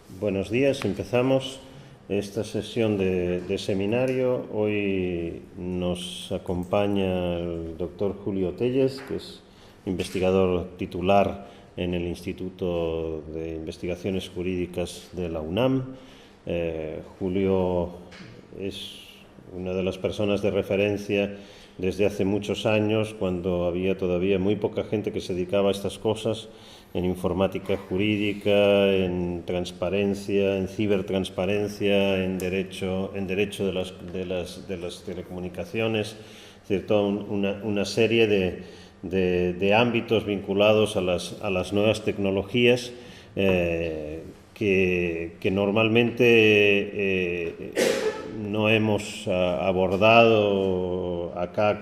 Buenos días, empezamos esta sesión de seminario. Hoy nos acompaña el doctor Julio Tellez, que es investigador titular en el Instituto de Investigaciones Jurídicas de la UNAM. Julio es una de las personas de referencia desde hace muchos años, cuando había todavía muy poca gente que se dedicaba a estas cosas, en informática jurídica, en transparencia, en cibertransparencia, en derecho de las telecomunicaciones, es decir, toda una serie de ámbitos vinculados a las nuevas tecnologías que normalmente no hemos abordado acá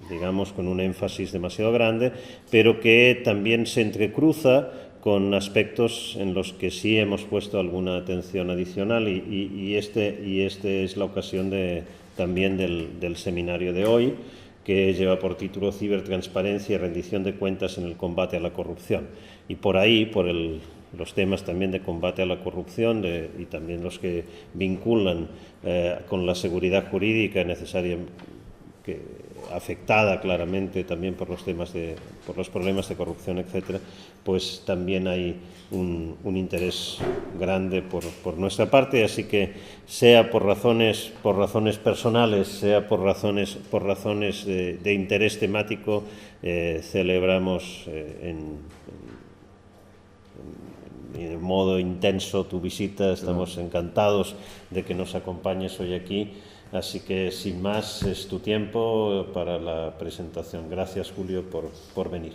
digamos, con un énfasis demasiado grande, pero que también se entrecruza con aspectos en los que sí hemos puesto alguna atención adicional y este es la ocasión también del seminario de hoy, que lleva por título Cibertransparencia y rendición de cuentas en el combate a la corrupción. Y por ahí, los temas también de combate a la corrupción y también los que vinculan con la seguridad jurídica necesaria, afectada claramente también por los problemas de corrupción, etcétera, pues también hay un interés grande por nuestra parte, así que sea por razones personales, sea por razones de interés temático, celebramos de modo intenso tu visita. Estamos encantados de que nos acompañes hoy aquí. Así que, sin más, es tu tiempo para la presentación. Gracias, Julio, por venir.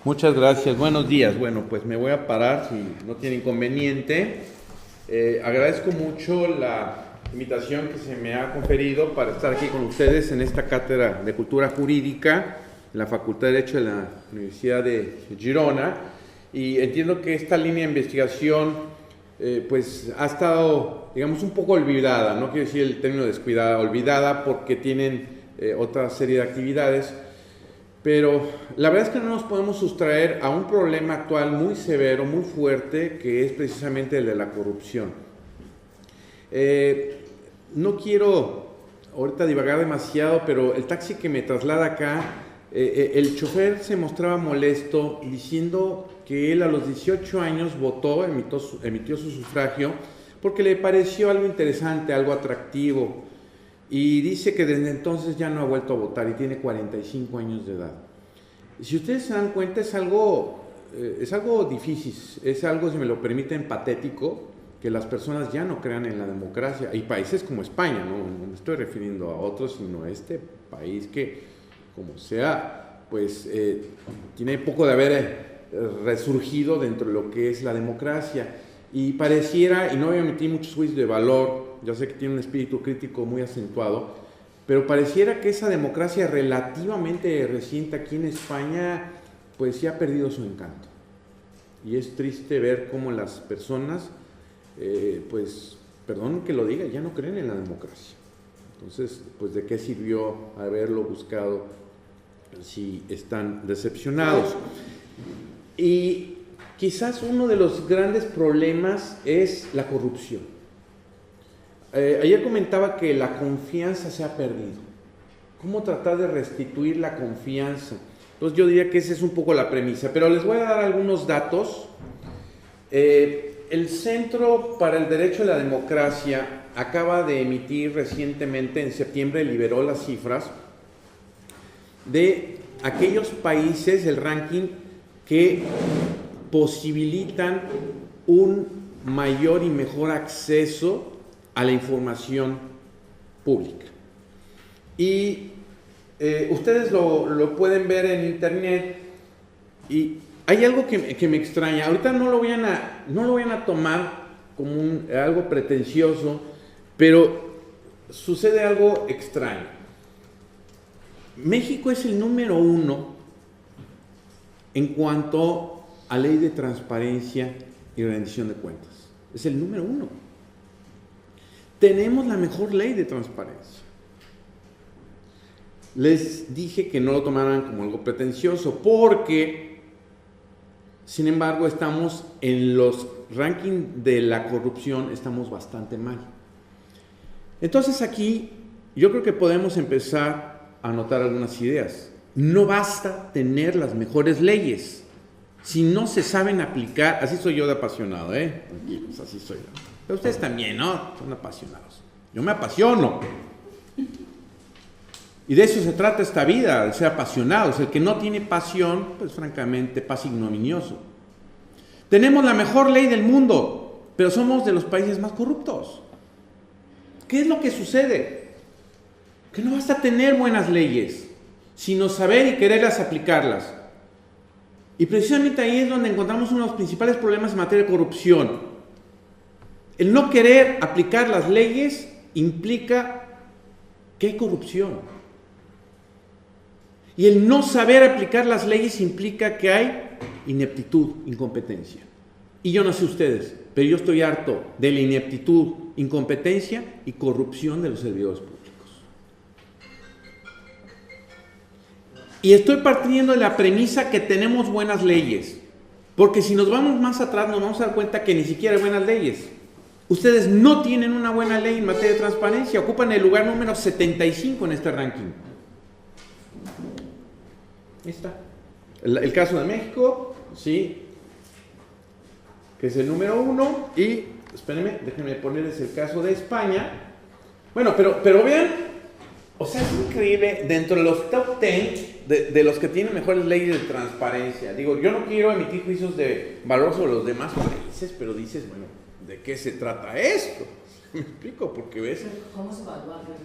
Muchas gracias. Buenos días. Bueno, pues me voy a parar si no tiene inconveniente. Agradezco mucho la invitación que se me ha conferido para estar aquí con ustedes en esta cátedra de Cultura Jurídica en la Facultad de Derecho de la Universidad de Girona. Y entiendo que esta línea de investigación pues ha estado, digamos, un poco olvidada, no quiero decir el término descuidada, olvidada porque tienen otra serie de actividades, pero la verdad es que no nos podemos sustraer a un problema actual muy severo, muy fuerte, que es precisamente el de la corrupción. No quiero ahorita divagar demasiado, pero el taxi que me traslada acá, el chofer se mostraba molesto diciendo que él a los 18 años votó, emitió su sufragio, porque le pareció algo interesante, algo atractivo, y dice que desde entonces ya no ha vuelto a votar y tiene 45 años de edad. Y si ustedes se dan cuenta, es algo difícil, es algo, si me lo permiten, patético, que las personas ya no crean en la democracia. Hay países como España, no me estoy refiriendo a otros, sino a este país que, como sea, pues tiene poco de haber resurgido dentro de lo que es la democracia, y pareciera, y no voy a emitir muchos juicios de valor, ya sé que tiene un espíritu crítico muy acentuado, pero pareciera que esa democracia relativamente reciente aquí en España pues sí ha perdido su encanto, y es triste ver cómo las personas pues, perdón que lo diga, ya no creen en la democracia. Entonces, pues ¿de qué sirvió haberlo buscado si están decepcionados? Y quizás uno de los grandes problemas es la corrupción. Ayer comentaba que la confianza se ha perdido. ¿Cómo tratar de restituir la confianza? Entonces yo diría que esa es un poco la premisa, pero les voy a dar algunos datos. El Centro para el Derecho a la Democracia acaba de emitir recientemente, en septiembre, liberó las cifras de aquellos países, el ranking, que posibilitan un mayor y mejor acceso a la información pública. Y ustedes lo pueden ver en internet, y hay algo que me extraña. Ahorita no lo vayan a tomar como algo pretencioso, pero sucede algo extraño. México es el número 1 en cuanto a ley de transparencia y rendición de cuentas. Es el número 1. Tenemos la mejor ley de transparencia. Les dije que no lo tomaran como algo pretencioso, porque Sin embargo, estamos en los rankings de la corrupción, estamos bastante mal. Entonces aquí yo creo que podemos empezar a anotar algunas ideas. No basta tener las mejores leyes si no se saben aplicar. Así soy yo de apasionado, tranquilos, así soy yo. Pero ustedes también, ¿no? Son apasionados. Yo me apasiono. Y de eso se trata esta vida, de ser apasionados. El que no tiene pasión, pues francamente pasa ignominioso. Tenemos la mejor ley del mundo, pero somos de los países más corruptos. ¿Qué es lo que sucede? Que no basta tener buenas leyes, sino saber y quererlas aplicarlas. Y precisamente ahí es donde encontramos uno de los principales problemas en materia de corrupción. El no querer aplicar las leyes implica que hay corrupción. Y el no saber aplicar las leyes implica que hay ineptitud, incompetencia. Y yo no sé ustedes, pero yo estoy harto de la ineptitud, incompetencia y corrupción de los servidores públicos. Y estoy partiendo de la premisa que tenemos buenas leyes, porque si nos vamos más atrás nos vamos a dar cuenta que ni siquiera hay buenas leyes. Ustedes no tienen una buena ley en materia de transparencia, ocupan el lugar número 75 en este ranking. Ahí está. El caso de México, sí, que es el número 1, y, espérenme, déjenme ponerles el caso de España. Bueno, pero vean, o sea, es increíble, dentro de los top 10 de los que tienen mejores leyes de transparencia. Digo, yo no quiero emitir juicios de valor sobre los demás países, pero dices, bueno, ¿de qué se trata esto? ¿Me explico? Porque ves... ¿Cómo se evalúa que es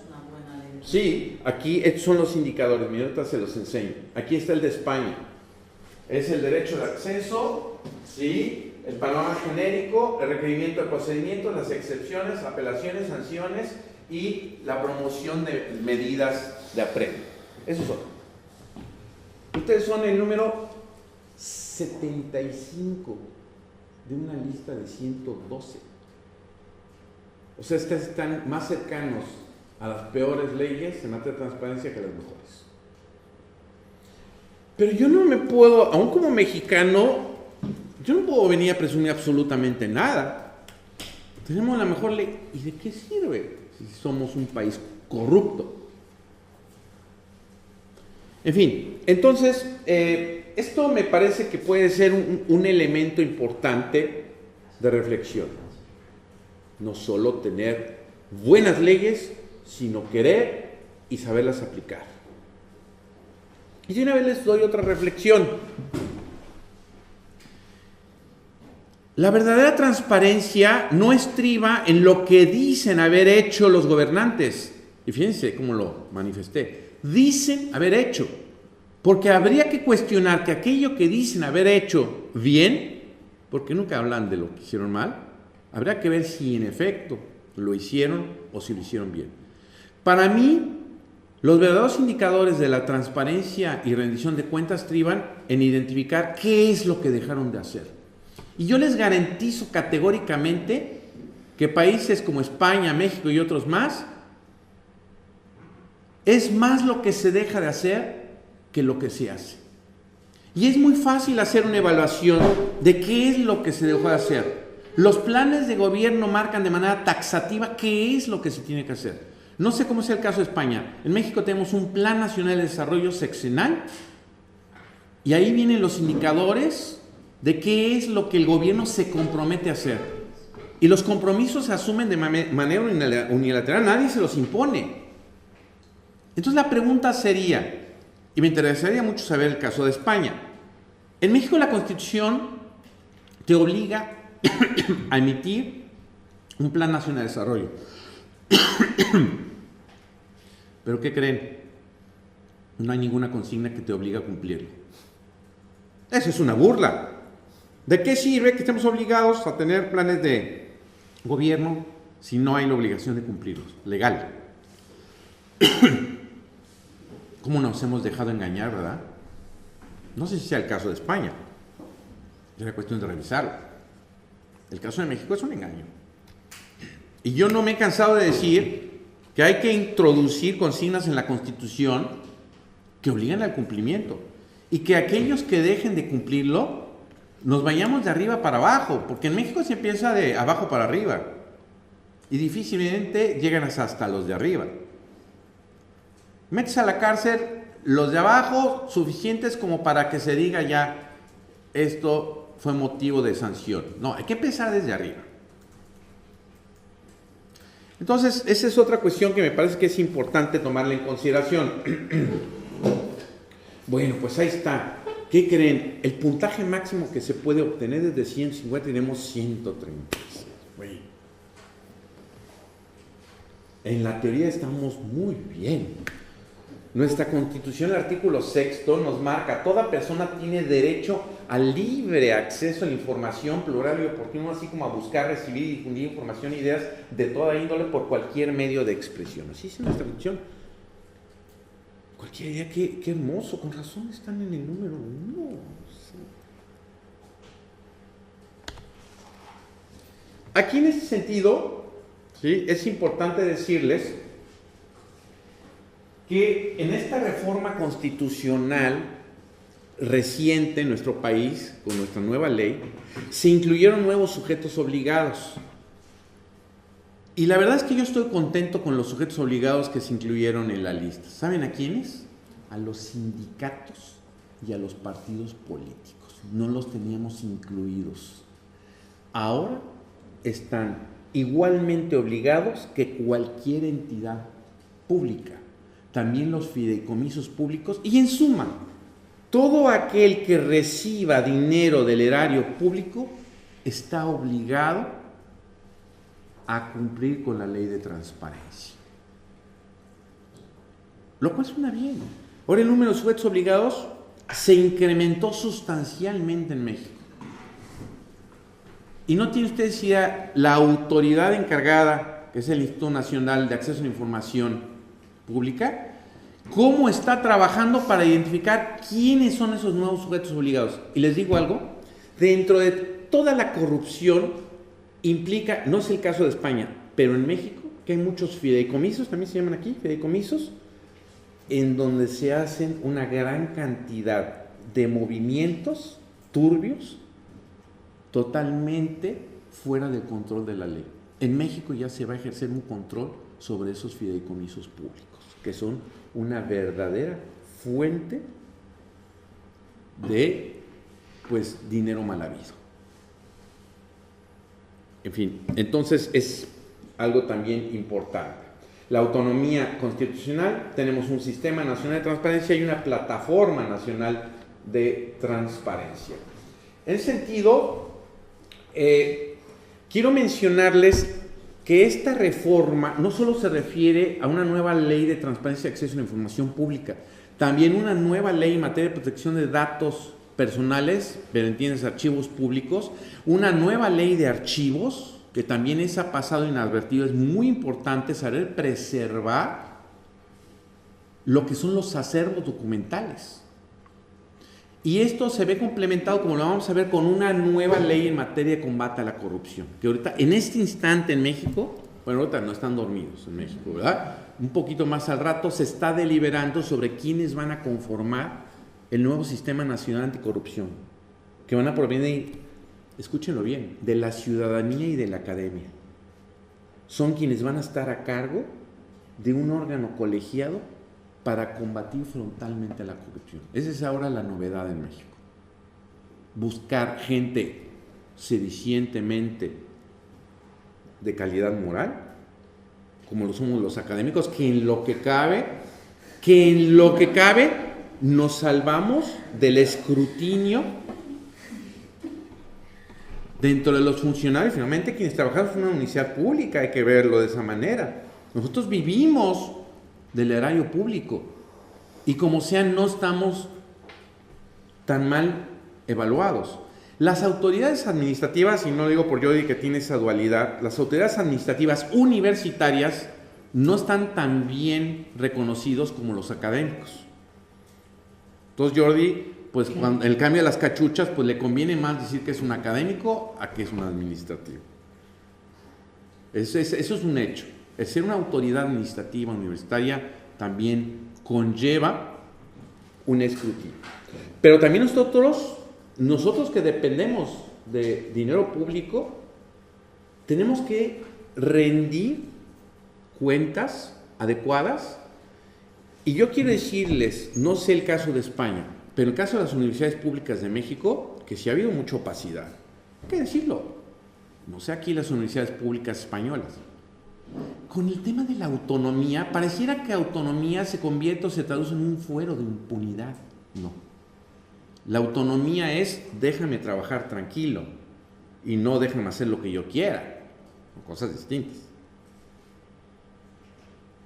una buena ley? Sí, aquí estos son los indicadores, miren, ahorita se los enseño. Aquí está el de España. Es el derecho de acceso, ¿sí? El panorama genérico, el requerimiento de procedimiento, las excepciones, apelaciones, sanciones y la promoción de medidas de apremio. Esos son. Ustedes son el número 75 de una lista de 112. O sea, están más cercanos a las peores leyes en materia de transparencia que a las mejores. Pero yo no me puedo, aún como mexicano, yo no puedo venir a presumir absolutamente nada. Tenemos la mejor ley. ¿Y de qué sirve si somos un país corrupto? En fin, entonces, esto me parece que puede ser un elemento importante de reflexión. No solo tener buenas leyes, sino querer y saberlas aplicar. Y de una vez les doy otra reflexión. La verdadera transparencia no estriba en lo que dicen haber hecho los gobernantes. Y fíjense cómo lo manifesté. Dicen haber hecho. Porque habría que cuestionar que aquello que dicen haber hecho bien, porque nunca hablan de lo que hicieron mal, habría que ver si en efecto lo hicieron o si lo hicieron bien. Para mí, los verdaderos indicadores de la transparencia y rendición de cuentas estriban en identificar qué es lo que dejaron de hacer. Y yo les garantizo categóricamente que países como España, México y otros más, es más lo que se deja de hacer que lo que se hace. Y es muy fácil hacer una evaluación de qué es lo que se dejó de hacer. Los planes de gobierno marcan de manera taxativa qué es lo que se tiene que hacer. No sé cómo es el caso de España. En México tenemos un Plan Nacional de Desarrollo sexenal y ahí vienen los indicadores de qué es lo que el gobierno se compromete a hacer. Y los compromisos se asumen de manera unilateral, nadie se los impone. Entonces la pregunta sería, y me interesaría mucho saber el caso de España. En México la Constitución te obliga a emitir un Plan Nacional de Desarrollo. ¿Pero qué creen? No hay ninguna consigna que te obligue a cumplirlo. Eso es una burla. ¿De qué sirve que estemos obligados a tener planes de gobierno si no hay la obligación de cumplirlos? Legal. ¿Cómo nos hemos dejado engañar, verdad? No sé si sea el caso de España. Es cuestión de revisarlo. El caso de México es un engaño. Y yo no me he cansado de decir que hay que introducir consignas en la Constitución que obligan al cumplimiento. Y que aquellos que dejen de cumplirlo nos vayamos de arriba para abajo, porque en México se empieza de abajo para arriba y difícilmente llegan hasta los de arriba. Metes a la cárcel los de abajo suficientes como para que se diga ya esto fue motivo de sanción. No, hay que empezar desde arriba. Entonces, esa es otra cuestión que me parece que es importante tomarla en consideración. Bueno, pues ahí está. ¿Qué creen? El puntaje máximo que se puede obtener es de 150, tenemos 136. Bueno. En la teoría estamos muy bien. Nuestra Constitución, el artículo 6, nos marca: toda persona tiene derecho al libre acceso a la información plural y oportuna, así como a buscar, recibir y difundir información e ideas de toda índole por cualquier medio de expresión. Así es nuestra Constitución. Cualquier idea, qué hermoso, con razón están en el número 1. Sí. Aquí en este sentido, ¿sí?, es importante decirles que en esta reforma constitucional reciente en nuestro país, con nuestra nueva ley, se incluyeron nuevos sujetos obligados. Y la verdad es que yo estoy contento con los sujetos obligados que se incluyeron en la lista. ¿Saben a quiénes? A los sindicatos y a los partidos políticos. No los teníamos incluidos. Ahora están igualmente obligados que cualquier entidad pública. También los fideicomisos públicos y, en suma, todo aquel que reciba dinero del erario público está obligado a cumplir con la ley de transparencia. Lo cual suena bien. Ahora el número de sujetos obligados se incrementó sustancialmente en México. Y no tiene usted idea, la autoridad encargada, que es el Instituto Nacional de Acceso a la Información Pública, cómo está trabajando para identificar quiénes son esos nuevos sujetos obligados. Y les digo algo, dentro de toda la corrupción implica, no es el caso de España, pero en México, que hay muchos fideicomisos, también se llaman aquí fideicomisos, en donde se hacen una gran cantidad de movimientos turbios totalmente fuera del control de la ley. En México ya se va a ejercer un control sobre esos fideicomisos públicos, que son una verdadera fuente de, pues, dinero mal habido. En fin, entonces es algo también importante. La autonomía constitucional, tenemos un sistema nacional de transparencia y una plataforma nacional de transparencia. En ese sentido, quiero mencionarles que esta reforma no solo se refiere a una nueva ley de transparencia y acceso a la información pública, también una nueva ley en materia de protección de datos personales, pero entiendes, archivos públicos, una nueva ley de archivos, que también ha pasado inadvertido. Es muy importante saber preservar lo que son los acervos documentales. Y esto se ve complementado, como lo vamos a ver, con una nueva ley en materia de combate a la corrupción, que ahorita, en este instante en México, bueno, ahorita no están dormidos en México, ¿verdad? Un poquito más al rato se está deliberando sobre quiénes van a conformar el nuevo Sistema Nacional Anticorrupción, que van a provenir, escúchenlo bien, de la ciudadanía y de la academia. Son quienes van a estar a cargo de un órgano colegiado para combatir frontalmente la corrupción. Esa es ahora la novedad en México. Buscar gente sedicientemente de calidad moral, como lo somos los académicos, que en lo que cabe nos salvamos del escrutinio dentro de los funcionarios. Finalmente, quienes trabajamos en una universidad pública, hay que verlo de esa manera. Nosotros vivimos del erario público y como sea no estamos tan mal evaluados. Las autoridades administrativas, y no lo digo por Jordi que tiene esa dualidad, las autoridades administrativas universitarias no están tan bien reconocidos como los académicos. Entonces Jordi, pues cuando el cambio de las cachuchas, pues le conviene más decir que es un académico a que es un administrativo. Eso es un hecho. El ser una autoridad administrativa universitaria también conlleva un escrutinio. Pero también nosotros nosotros que dependemos de dinero público, tenemos que rendir cuentas adecuadas. Y yo quiero decirles, no sé el caso de España, pero en el caso de las universidades públicas de México, que sí ha habido mucha opacidad. Hay que decirlo. No sé aquí las universidades públicas españolas. Con el tema de la autonomía, pareciera que autonomía se convierte o se traduce en un fuero de impunidad. No. La autonomía es déjame trabajar tranquilo y no déjame hacer lo que yo quiera. Son cosas distintas.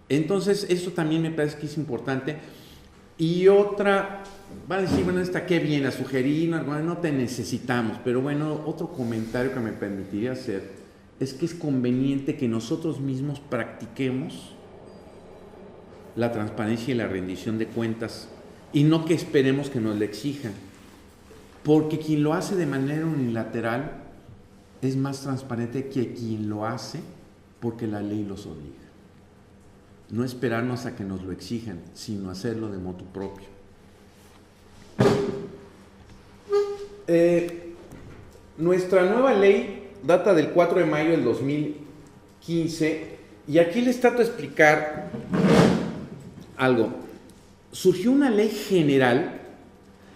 Entonces, eso también me parece que es importante. Y otra, van a decir, bueno, esta qué viene a sugerir, no te necesitamos. Pero bueno, otro comentario que me permitiría hacer es que es conveniente que nosotros mismos practiquemos la transparencia y la rendición de cuentas y no que esperemos que nos la exijan. Porque quien lo hace de manera unilateral es más transparente que quien lo hace porque la ley los obliga. No esperarnos a que nos lo exijan, sino hacerlo de motu propio. Nuestra nueva ley data del 4 de mayo del 2015 y aquí les trato de explicar algo. Surgió una ley general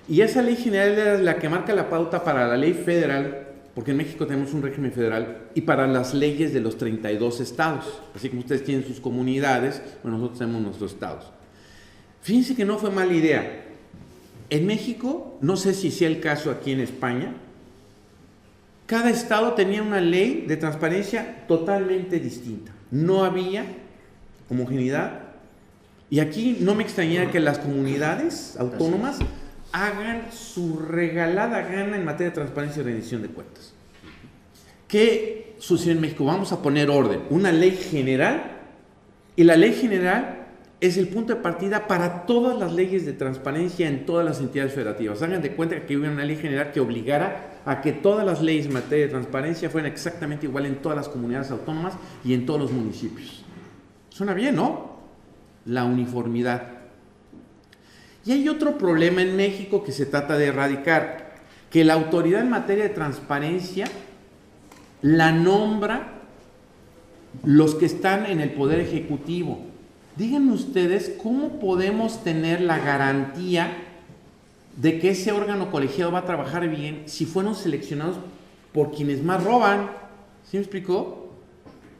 y esa ley general era la que marca la pauta para la ley federal, porque en México tenemos un régimen federal, y para las leyes de los 32 estados. Así como ustedes tienen sus comunidades, bueno, nosotros tenemos nuestros estados. Fíjense que no fue mala idea. En México, no sé si sea el caso aquí en España, cada estado tenía una ley de transparencia totalmente distinta. No había homogeneidad. Y aquí no me extrañaría que las comunidades autónomas hagan su regalada gana en materia de transparencia y rendición de cuentas. ¿Qué sucede en México? Vamos a poner orden. Una ley general, y la ley general es el punto de partida para todas las leyes de transparencia en todas las entidades federativas. Hagan de cuenta que hubiera una ley general que obligara a que todas las leyes en materia de transparencia fueran exactamente igual en todas las comunidades autónomas y en todos los municipios. Suena bien, ¿no? La uniformidad. Y hay otro problema en México que se trata de erradicar, que la autoridad en materia de transparencia la nombra los que están en el Poder Ejecutivo. Díganme ustedes cómo podemos tener la garantía de que ese órgano colegiado va a trabajar bien si fueron seleccionados por quienes más roban. ¿Sí me explicó?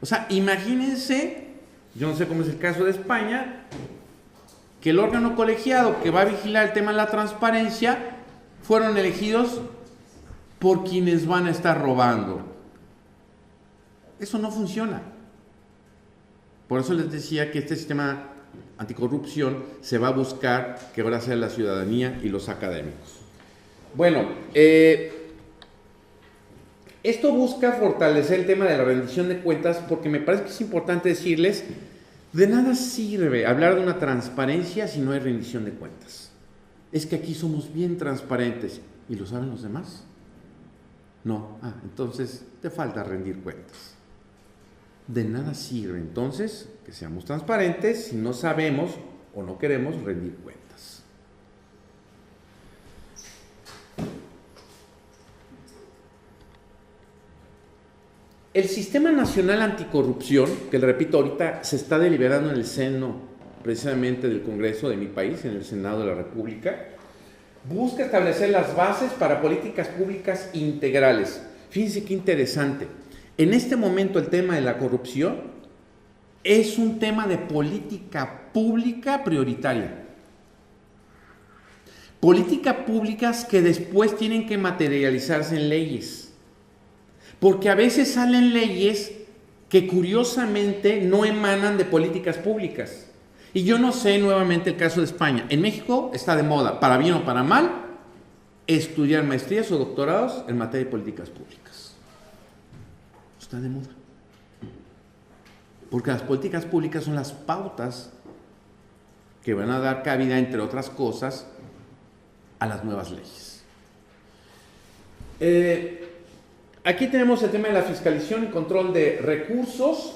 O sea, imagínense, yo no sé cómo es el caso de España, que el órgano colegiado que va a vigilar el tema de la transparencia fueron elegidos por quienes van a estar robando. Eso no funciona. Por eso les decía que este sistema anticorrupción se va a buscar que ahora sea la ciudadanía y los académicos. Bueno, esto busca fortalecer el tema de la rendición de cuentas porque me parece que es importante decirles, de nada sirve hablar de una transparencia si no hay rendición de cuentas. Es que aquí somos bien transparentes. ¿Y lo saben los demás? No. Entonces te falta rendir cuentas. De nada sirve entonces que seamos transparentes si no sabemos o no queremos rendir cuentas. El Sistema Nacional Anticorrupción, que le repito, ahorita se está deliberando en el seno precisamente del Congreso de mi país, en el Senado de la República, busca establecer las bases para políticas públicas integrales. Fíjense qué interesante. En este momento el tema de la corrupción es un tema de política pública prioritaria. Políticas públicas que después tienen que materializarse en leyes. Porque a veces salen leyes que curiosamente no emanan de políticas públicas. Y yo no sé nuevamente el caso de España. En México está de moda, para bien o para mal, estudiar maestrías o doctorados en materia de políticas públicas. Está de moda. Porque las políticas públicas son las pautas que van a dar cabida, entre otras cosas, a las nuevas leyes. Aquí tenemos el tema de la fiscalización y control de recursos,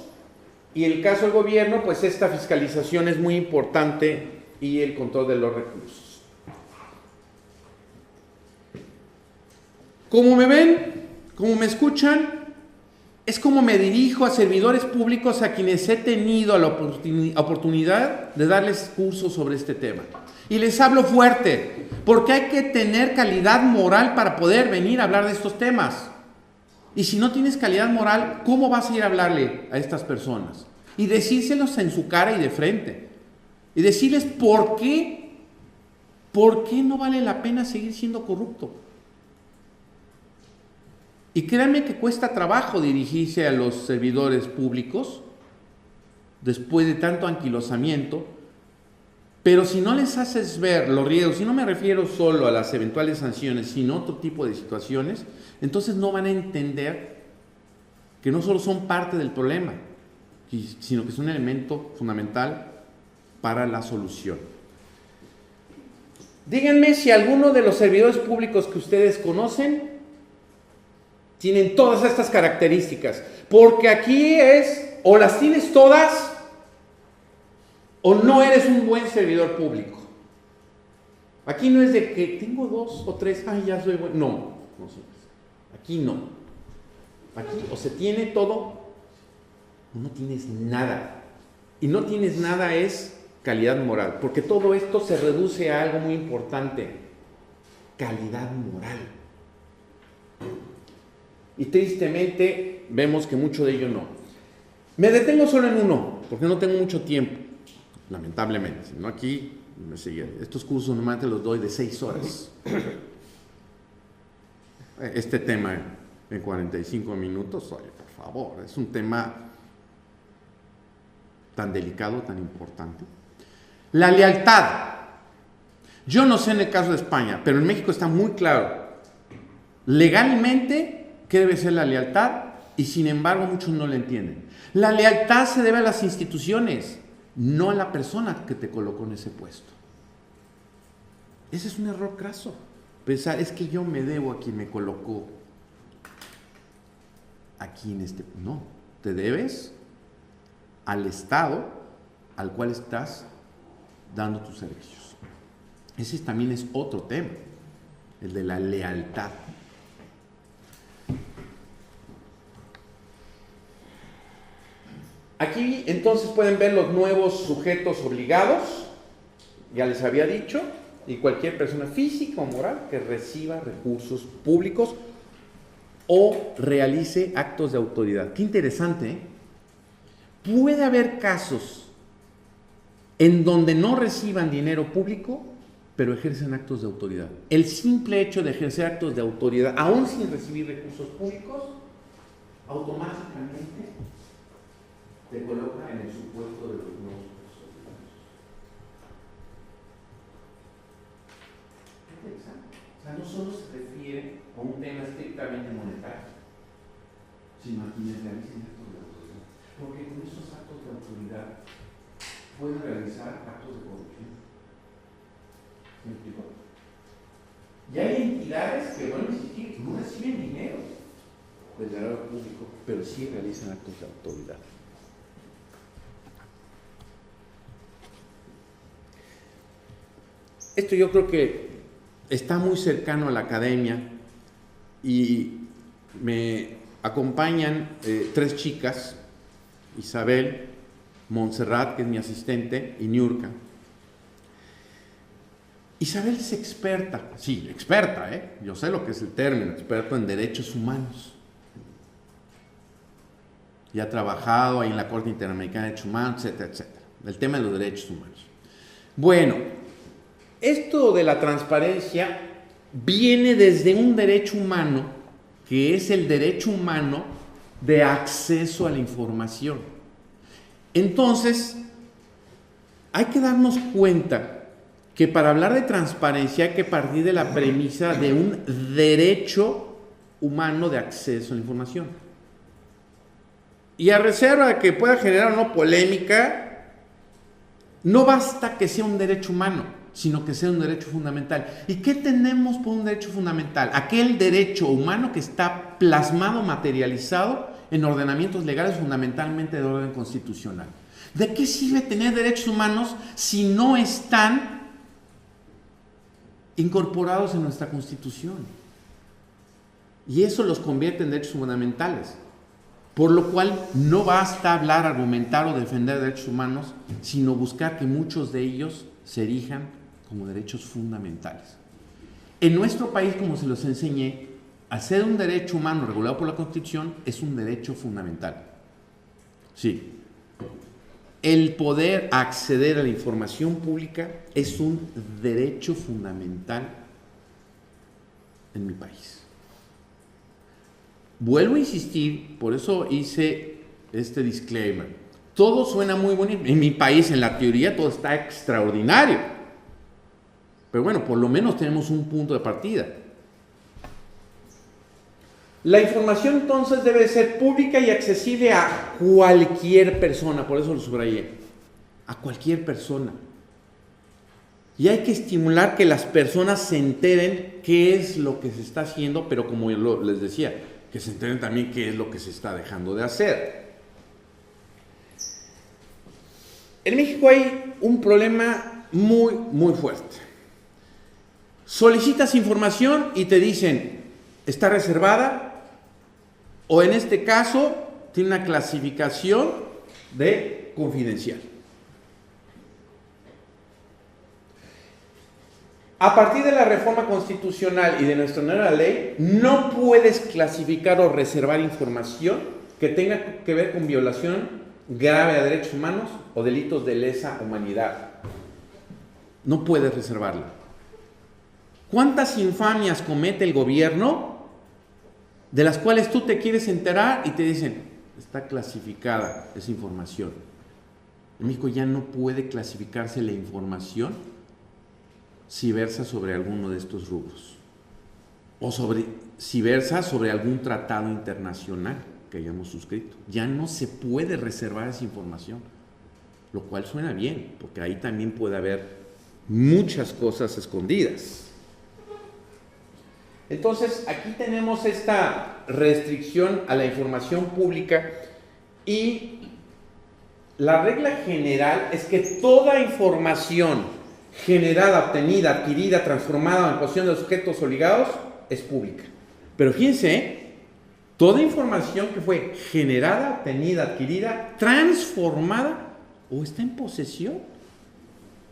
y el caso del gobierno, pues esta fiscalización es muy importante y el control de los recursos. Como me ven, como me escuchan, es como me dirijo a servidores públicos a quienes he tenido la oportunidad de darles cursos sobre este tema. Y les hablo fuerte, porque hay que tener calidad moral para poder venir a hablar de estos temas. Y si no tienes calidad moral, ¿cómo vas a ir a hablarle a estas personas? Y decírselos en su cara y de frente. Y decirles por qué no vale la pena seguir siendo corrupto. Y créanme que cuesta trabajo dirigirse a los servidores públicos después de tanto anquilosamiento, pero si no les haces ver los riesgos, y no me refiero solo a las eventuales sanciones, sino a otro tipo de situaciones, entonces no van a entender que no solo son parte del problema, sino que son un elemento fundamental para la solución. Díganme si alguno de los servidores públicos que ustedes conocen tienen todas estas características, porque aquí es, o las tienes todas, o no eres un buen servidor público. Aquí no es de que tengo 2 o 3, ay, ya soy bueno. No, aquí no. Aquí o se tiene todo, o no tienes nada. Y no tienes nada es calidad moral, porque todo esto se reduce a algo muy importante: calidad moral. Y tristemente vemos que mucho de ello no. Me detengo solo en uno, porque no tengo mucho tiempo, lamentablemente. Si no, aquí me sigue. Estos cursos normalmente los doy de 6 horas. Este tema en 45 minutos, oye, por favor, es un tema tan delicado, tan importante. La lealtad. Yo no sé en el caso de España, pero en México está muy claro. Legalmente, ¿qué debe ser la lealtad? Y sin embargo muchos no la entienden. La lealtad se debe a las instituciones, no a la persona que te colocó en ese puesto. Ese es un error craso. Pensar, es que yo me debo a quien me colocó aquí en este... No, te debes al Estado al cual estás dando tus servicios. Ese también es otro tema, el de la lealtad. Aquí entonces pueden ver los nuevos sujetos obligados, ya les había dicho, y cualquier persona física o moral que reciba recursos públicos o realice actos de autoridad. Qué interesante, ¿eh? Puede haber casos en donde no reciban dinero público, pero ejercen actos de autoridad. El simple hecho de ejercer actos de autoridad, aún sin recibir recursos públicos, automáticamente te coloca en el supuesto de los nuevos profesores. Qué interesante. O sea, no solo se refiere a un tema estrictamente monetario, sino a quienes realicen actos de autoridad. Porque con esos actos de autoridad pueden realizar actos de corrupción. ¿Me explico? Y hay entidades que van a existir, que no reciben dinero del erario público, pero sí realizan actos de autoridad. Esto yo creo que está muy cercano a la academia y me acompañan 3 chicas, Isabel, Montserrat, que es mi asistente, y Niurka. Isabel es experta, sí, experta, yo sé lo que es el término, experto en derechos humanos. Y ha trabajado ahí en la Corte Interamericana de Derechos Humanos, etcétera, etcétera. El tema de los derechos humanos. Bueno, esto de la transparencia viene desde un derecho humano, que es el derecho humano de acceso a la información. Entonces, hay que darnos cuenta que para hablar de transparencia hay que partir de la premisa de un derecho humano de acceso a la información. Y a reserva de que pueda generar una polémica, no basta que sea un derecho humano, sino que sea un derecho fundamental. ¿Y qué tenemos por un derecho fundamental? Aquel derecho humano que está plasmado, materializado en ordenamientos legales fundamentalmente de orden constitucional. ¿De qué sirve tener derechos humanos si no están incorporados en nuestra Constitución? Y eso los convierte en derechos fundamentales. Por lo cual no basta hablar, argumentar o defender derechos humanos, sino buscar que muchos de ellos se erijan como derechos fundamentales. En nuestro país, como se los enseñé, al ser un derecho humano regulado por la Constitución, es un derecho fundamental. Sí. El poder acceder a la información pública es un derecho fundamental en mi país. Vuelvo a insistir, por eso hice este disclaimer. Todo suena muy bonito. En mi país, en la teoría, todo está extraordinario. Pero bueno, por lo menos tenemos un punto de partida. La información entonces debe ser pública y accesible a cualquier persona, por eso lo subrayé, a cualquier persona. Y hay que estimular que las personas se enteren qué es lo que se está haciendo, pero como yo les decía, que se enteren también qué es lo que se está dejando de hacer. En México hay un problema muy, muy fuerte. Solicitas información y te dicen, está reservada, o en este caso, tiene una clasificación de confidencial. A partir de la reforma constitucional y de nuestra nueva ley, no puedes clasificar o reservar información que tenga que ver con violación grave a derechos humanos o delitos de lesa humanidad. No puedes reservarla. ¿Cuántas infamias comete el gobierno de las cuales tú te quieres enterar y te dicen, está clasificada esa información? En México ya no puede clasificarse la información si versa sobre alguno de estos rubros, o si versa sobre algún tratado internacional que hayamos suscrito. Ya no se puede reservar esa información, lo cual suena bien, porque ahí también puede haber muchas cosas escondidas. Entonces, aquí tenemos esta restricción a la información pública y la regla general es que toda información generada, obtenida, adquirida, transformada en posesión de los sujetos obligados es pública. Pero fíjense, toda información que fue generada, obtenida, adquirida, transformada o está en posesión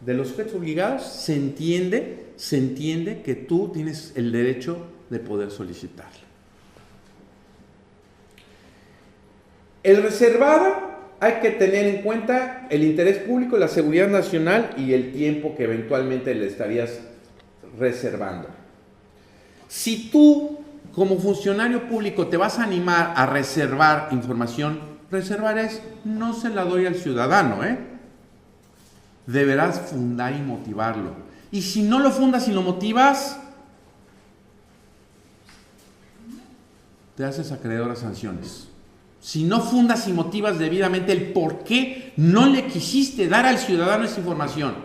de los sujetos obligados, se entiende que tú tienes el derecho de poder solicitarla. El reservado, hay que tener en cuenta el interés público, la seguridad nacional y el tiempo que eventualmente le estarías reservando. Si tú, como funcionario público, te vas a animar a reservar información, reservar es, no se la doy al ciudadano, Deberás fundar y motivarlo. Y si no lo fundas y lo motivas, te haces acreedor a sanciones. Si no fundas y motivas debidamente el por qué no le quisiste dar al ciudadano esa información.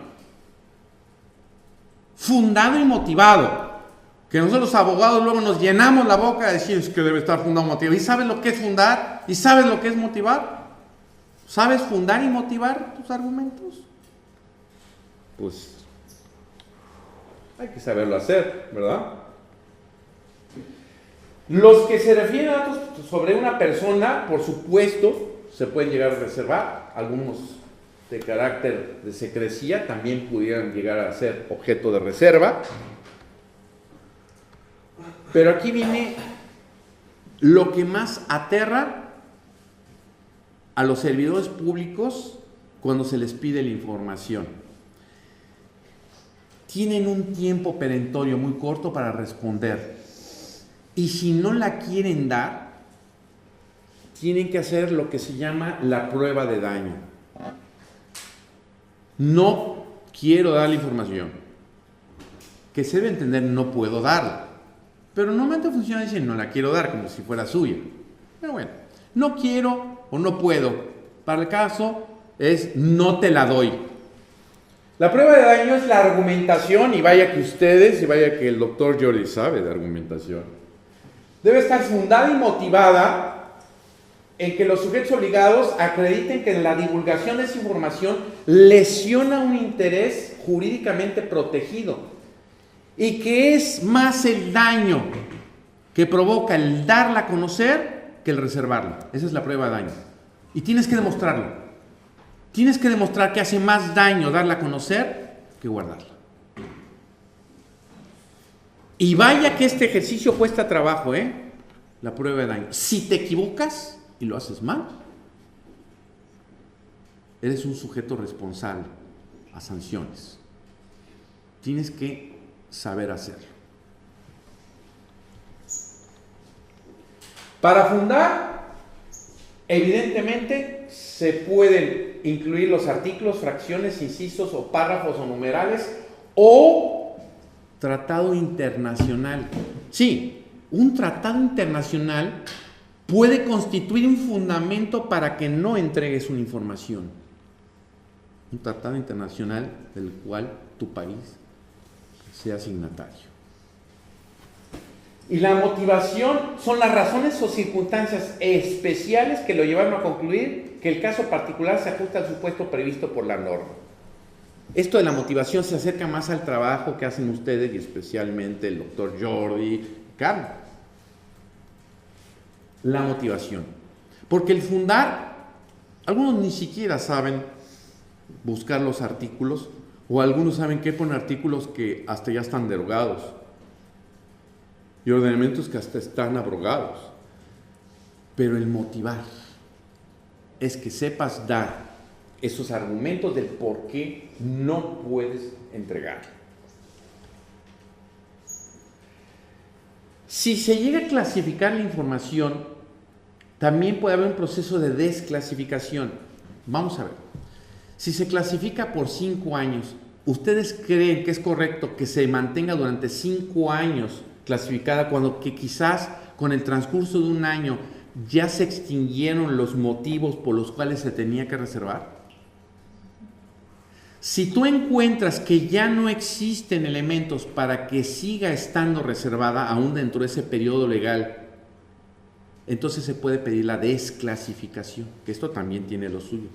Fundado y motivado. Que nosotros los abogados luego nos llenamos la boca de decir que debe estar fundado y motivado. ¿Y sabes lo que es fundar? ¿Y sabes lo que es motivar? ¿Sabes fundar y motivar tus argumentos? Pues hay que saberlo hacer, ¿verdad? Los que se refieren a datos sobre una persona, por supuesto, se pueden llegar a reservar. Algunos de carácter de secrecía también pudieran llegar a ser objeto de reserva. Pero aquí viene lo que más aterra a los servidores públicos cuando se les pide la información. Tienen un tiempo perentorio muy corto para responder. Y si no la quieren dar, tienen que hacer lo que se llama la prueba de daño. No quiero dar la información. Que se debe entender, no puedo darla. Pero normalmente funciona diciendo, no la quiero dar, como si fuera suya. Pero bueno, no quiero o no puedo. Para el caso es, no te la doy. La prueba de daño es la argumentación, y vaya que ustedes, y vaya que el doctor Jordi sabe de argumentación. Debe estar fundada y motivada en que los sujetos obligados acrediten que la divulgación de esa información lesiona un interés jurídicamente protegido y que es más el daño que provoca el darla a conocer que el reservarla. Esa es la prueba de daño. Y tienes que demostrarlo. Tienes que demostrar que hace más daño darla a conocer que guardarla. Y vaya que este ejercicio cuesta trabajo, la prueba de daño. Si te equivocas y lo haces mal, eres un sujeto responsable a sanciones. Tienes que saber hacerlo. Para fundar, evidentemente, se pueden incluir los artículos, fracciones, incisos o párrafos o numerales o tratado internacional. Sí, un tratado internacional puede constituir un fundamento para que no entregues una información. Un tratado internacional del cual tu país sea signatario. Y la motivación son las razones o circunstancias especiales que lo llevaron a concluir que el caso particular se ajusta al supuesto previsto por la norma. Esto de la motivación se acerca más al trabajo que hacen ustedes y especialmente el doctor Jordi, Carlos. La motivación. Porque el fundar, algunos ni siquiera saben buscar los artículos, o algunos saben que ponen artículos que hasta ya están derogados y ordenamientos que hasta están abrogados. Pero el motivar es que sepas dar esos argumentos del por qué no puedes entregar. Si se llega a clasificar la información, también puede haber un proceso de desclasificación. Vamos a ver. Si se clasifica por 5 años, ¿ustedes creen que es correcto que se mantenga durante 5 años clasificada cuando que quizás con el transcurso de un año ya se extinguieron los motivos por los cuales se tenía que reservar? Si tú encuentras que ya no existen elementos para que siga estando reservada aún dentro de ese periodo legal, entonces se puede pedir la desclasificación, que esto también tiene lo suyo.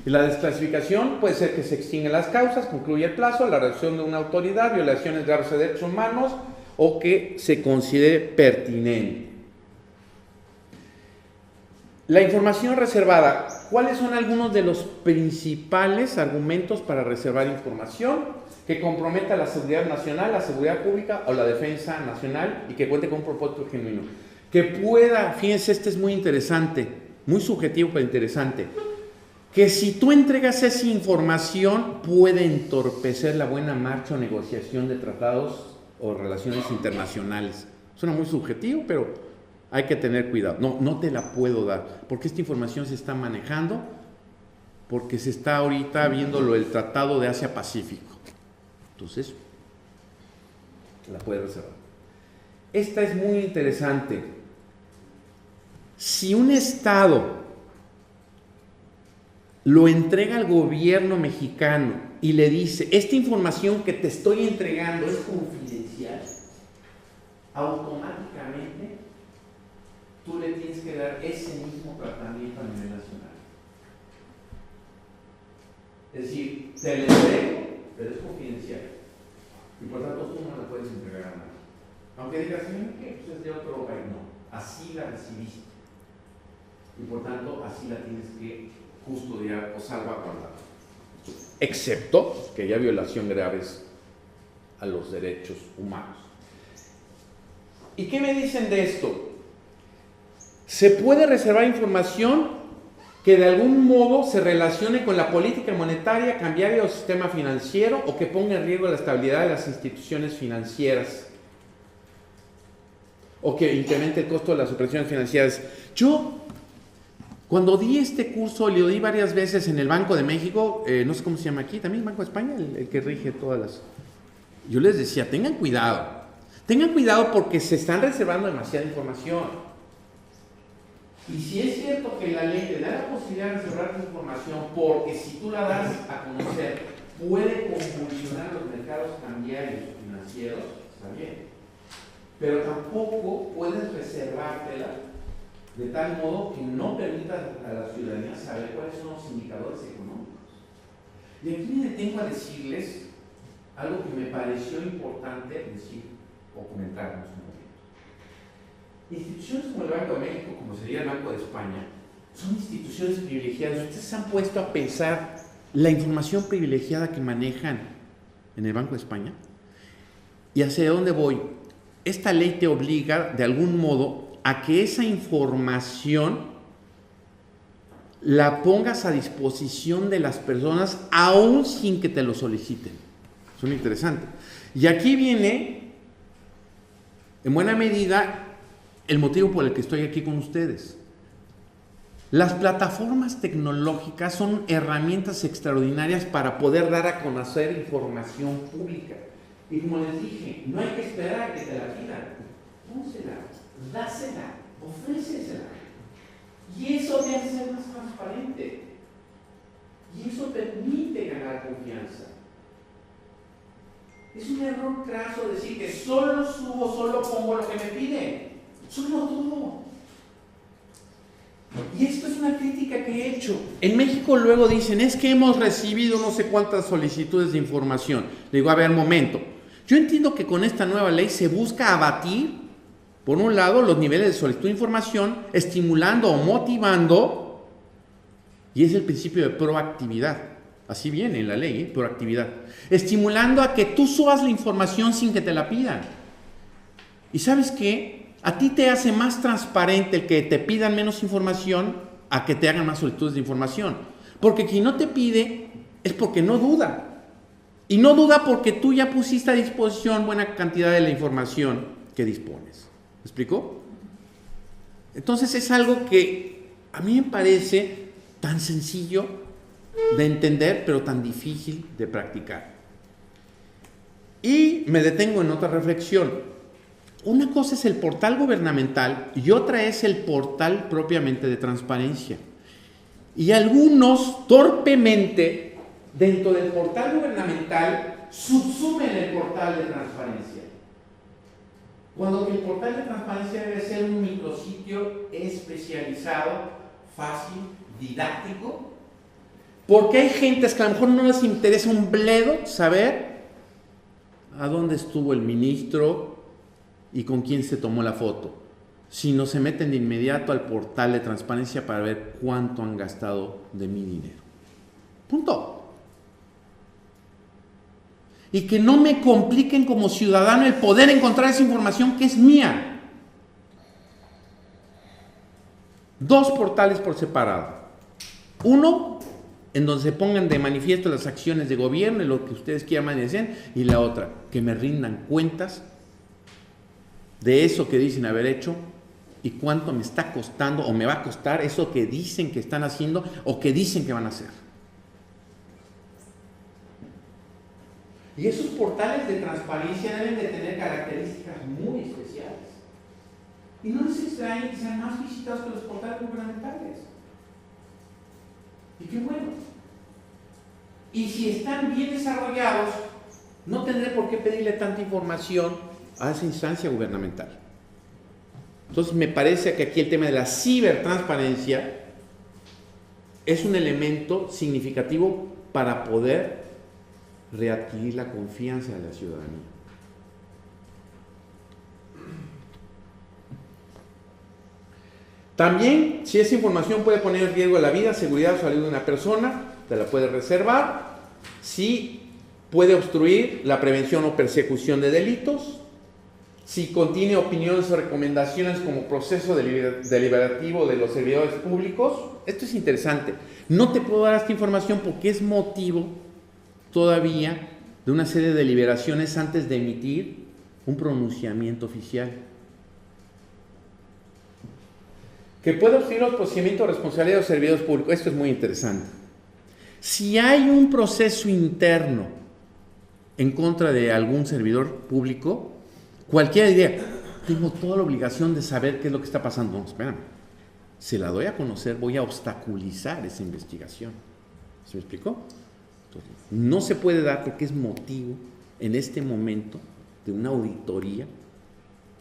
Y la desclasificación puede ser que se extinguen las causas, concluye el plazo, la reacción de una autoridad, violaciones graves de derechos humanos o que se considere pertinente. La información reservada. ¿Cuáles son algunos de los principales argumentos para reservar información que comprometa la seguridad nacional, la seguridad pública o la defensa nacional y que cuente con un propósito genuino? Que pueda, fíjense, este es muy interesante, muy subjetivo pero interesante, que si tú entregas esa información puede entorpecer la buena marcha o negociación de tratados o relaciones internacionales. Suena muy subjetivo, pero hay que tener cuidado. No te la puedo dar, porque esta información se está manejando, porque se está ahorita viendo lo del Tratado de Asia-Pacífico. Entonces, la puedes reservar. Esta es muy interesante. Si un Estado lo entrega al gobierno mexicano y le dice, esta información que te estoy entregando es confidencial, automáticamente tú le tienes que dar ese mismo tratamiento a nivel nacional. Es decir, te le entrego, pero es confidencial. Y por tanto tú no la puedes entregar a nadie. Aunque digas, ¿qué? Pues es de otro país. No, así la recibiste. Y por tanto, así la tienes que custodiar o salvaguardar. Excepto que haya violación graves a los derechos humanos. ¿Y qué me dicen de esto? Se puede reservar información que de algún modo se relacione con la política monetaria, cambiaria o sistema financiero o que ponga en riesgo la estabilidad de las instituciones financieras o que incremente el costo de las operaciones financieras. Yo, cuando di este curso, lo di varias veces en el Banco de México, no sé cómo se llama aquí, también Banco de España, el que rige todas las... Yo les decía, tengan cuidado porque se están reservando demasiada información. Y si es cierto que la ley te da la posibilidad de reservar tu información, porque si tú la das a conocer, puede convulsionar los mercados cambiarios financieros, está bien. Pero tampoco puedes reservártela de tal modo que no permita a la ciudadanía saber cuáles son los indicadores económicos. Y aquí me detengo a decirles algo que me pareció importante decir o comentar en este momento. instituciones como el Banco de México, como sería el Banco de España, son instituciones privilegiadas. Ustedes se han puesto a pensar la información privilegiada que manejan en el Banco de España. ¿Y hacia dónde voy? Esta ley te obliga, de algún modo, a que esa información la pongas a disposición de las personas, aún sin que te lo soliciten. Es muy interesante. Y aquí viene, en buena medida, el motivo por el que estoy aquí con ustedes. Las plataformas tecnológicas son herramientas extraordinarias para poder dar a conocer información pública. Y como les dije, no hay que esperar a que te la pidan. Pónsela, dásela, ofrécesela. Y eso debe ser más transparente. Y eso permite ganar confianza. Es un error craso decir que solo subo, solo pongo lo que me piden. Solo todo. Y esto es una crítica que he hecho. En México luego dicen, es que hemos recibido no sé cuántas solicitudes de información. Le digo, a ver, momento. Yo entiendo que con esta nueva ley se busca abatir, por un lado, los niveles de solicitud de información, estimulando o motivando, y es el principio de proactividad. Así viene en la ley, proactividad. Estimulando a que tú subas la información sin que te la pidan. ¿Y sabes qué? A ti te hace más transparente el que te pidan menos información a que te hagan más solicitudes de información. Porque quien no te pide es porque no duda. Y no duda porque tú ya pusiste a disposición buena cantidad de la información que dispones. ¿Me explico? Entonces es algo que a mí me parece tan sencillo de entender, pero tan difícil de practicar. Y me detengo en otra reflexión. Una cosa es el portal gubernamental y otra es el portal propiamente de transparencia. Y algunos torpemente, dentro del portal gubernamental, subsumen el portal de transparencia. Cuando el portal de transparencia debe ser un micrositio especializado, fácil, didáctico, porque hay gentes que a lo mejor no les interesa un bledo saber a dónde estuvo el ministro y con quién se tomó la foto, sino se meten de inmediato al portal de transparencia para ver cuánto han gastado de mi dinero. Punto. Y que no me compliquen como ciudadano el poder encontrar esa información que es mía. 2 portales por separado. Uno, en donde se pongan de manifiesto las acciones de gobierno y lo que ustedes quieran decir, y la otra, que me rindan cuentas de eso que dicen haber hecho y cuánto me está costando o me va a costar eso que dicen que están haciendo o que dicen que van a hacer. Y esos portales de transparencia deben de tener características muy especiales. Y no les extrañe que sean más visitados que los portales gubernamentales. Y qué bueno. Y si están bien desarrollados, no tendré por qué pedirle tanta información a esa instancia gubernamental. Entonces me parece que aquí el tema de la cibertransparencia es un elemento significativo para poder readquirir la confianza de la ciudadanía. También, si esa información puede poner en riesgo la vida, seguridad o salud de una persona, te la puede reservar. Si puede obstruir la prevención o persecución de delitos. Si contiene opiniones o recomendaciones como proceso deliberativo de los servidores públicos. Esto es interesante. No te puedo dar esta información porque es motivo todavía de una serie de deliberaciones antes de emitir un pronunciamiento oficial. Que puede obstruir los procedimientos de responsabilidad de los servidores públicos. Esto es muy interesante. Si hay un proceso interno en contra de algún servidor público, cualquiera diría, tengo toda la obligación de saber qué es lo que está pasando. No, espérame. Se la doy a conocer, voy a obstaculizar esa investigación. ¿Se me explicó? Entonces, no se puede dar porque es motivo en este momento de una auditoría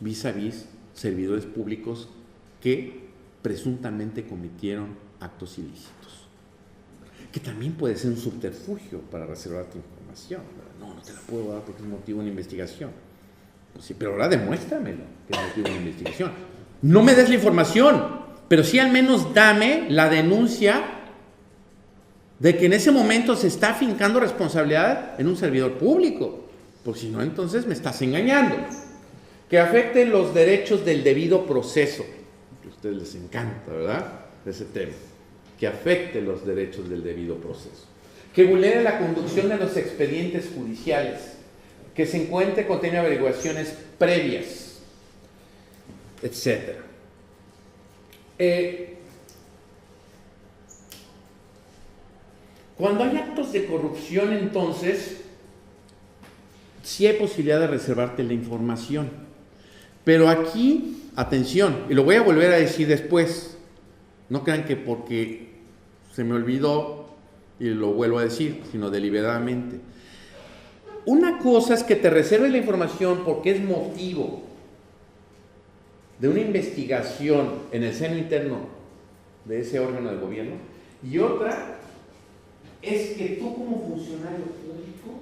vis a vis servidores públicos que presuntamente cometieron actos ilícitos. Que también puede ser un subterfugio para reservar tu información. No te la puedo dar porque es motivo de una investigación. Pues sí, pero ahora demuéstramelo que es motivo de una investigación. no me des la información, pero sí al menos dame la denuncia de que en ese momento se está afincando responsabilidad en un servidor público, porque si no, entonces me estás engañando. Que afecten los derechos del debido proceso, que a ustedes les encanta, ¿verdad?, ese tema, que afecte los derechos del debido proceso. Que vulnere la conducción de los expedientes judiciales, que se encuentre contenido de averiguaciones previas, etc. Cuando hay actos de corrupción, entonces, sí hay posibilidad de reservarte la información. Pero aquí, atención, y lo voy a volver a decir después, no crean que porque se me olvidó y lo vuelvo a decir, sino deliberadamente. Una cosa es que te reserves la información porque es motivo de una investigación en el seno interno de ese órgano de gobierno, y otra es que tú como funcionario público,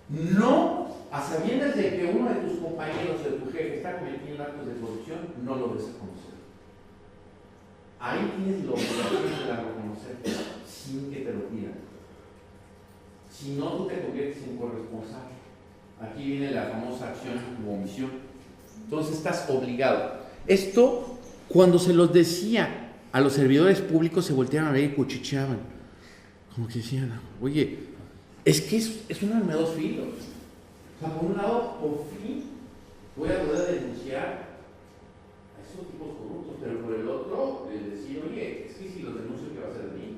no, a sabiendas de que uno de tus compañeros, de tu jefe, está cometiendo actos de corrupción, no lo des a conocer. Ahí tienes la obligación de darlo a conocer, sin que te lo pidan. Si no, tú te conviertes en corresponsable. Aquí viene la famosa acción u omisión. Entonces estás obligado. Esto, cuando se los decía a los servidores públicos, se volteaban a ver y cuchicheaban. Como que decían, oye, es que es un arma de dos filos. O sea, por un lado, por fin voy a poder denunciar a esos tipos corruptos, pero por el otro, decir, oye, es que si los denuncio, ¿qué va a ser de mí?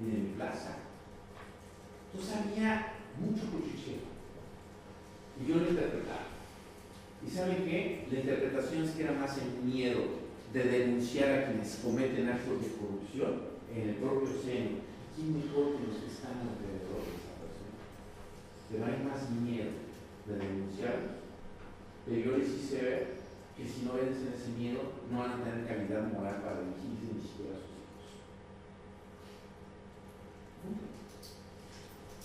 Y de mi plaza. Entonces había mucho cuchicheo. Y yo lo interpretaba. ¿Y saben qué? La interpretación es que era más el miedo de denunciar a quienes cometen actos de corrupción en el propio seno. ¿Quién mejor que los que están alrededor de esa persona? Pero hay más miedo de denunciarlos. Pero yo les hice ver que si no vencen ese miedo, no van a tener calidad moral para dirigirse ni siquiera a sus hijos.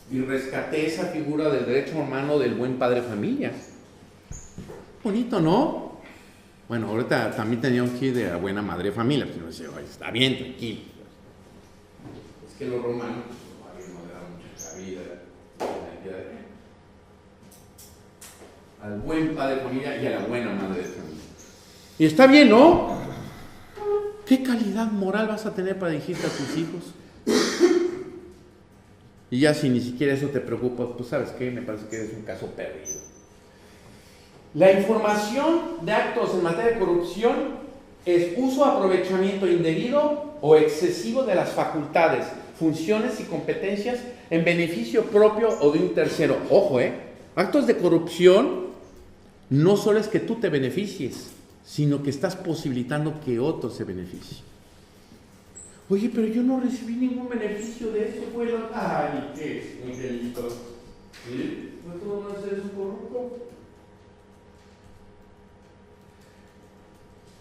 Y rescaté esa figura del derecho humano del buen padre familia. Bonito, ¿no? Bueno, ahorita también tenía un kit de la buena madre familia, pero no decía, está bien, tranquilo. Es que los romanos no le daban mucha cabida al buen padre de familia y a la buena madre de familia. Y está bien, ¿no? ¿Qué calidad moral vas a tener para dirigirte a tus hijos? Y ya si ni siquiera eso te preocupa, pues ¿sabes qué? Me parece que eres un caso perdido. La información de actos en materia de corrupción es uso o aprovechamiento indebido o excesivo de las facultades, funciones y competencias en beneficio propio o de un tercero. Ojo, actos de corrupción no solo es que tú te beneficies, sino que estás posibilitando que otros se beneficien. Oye, pero yo no recibí ningún beneficio de eso, fue lo... Ay, ¿qué, Miguelito? ¿Sí? ¿Pues tú no eres un corrupto?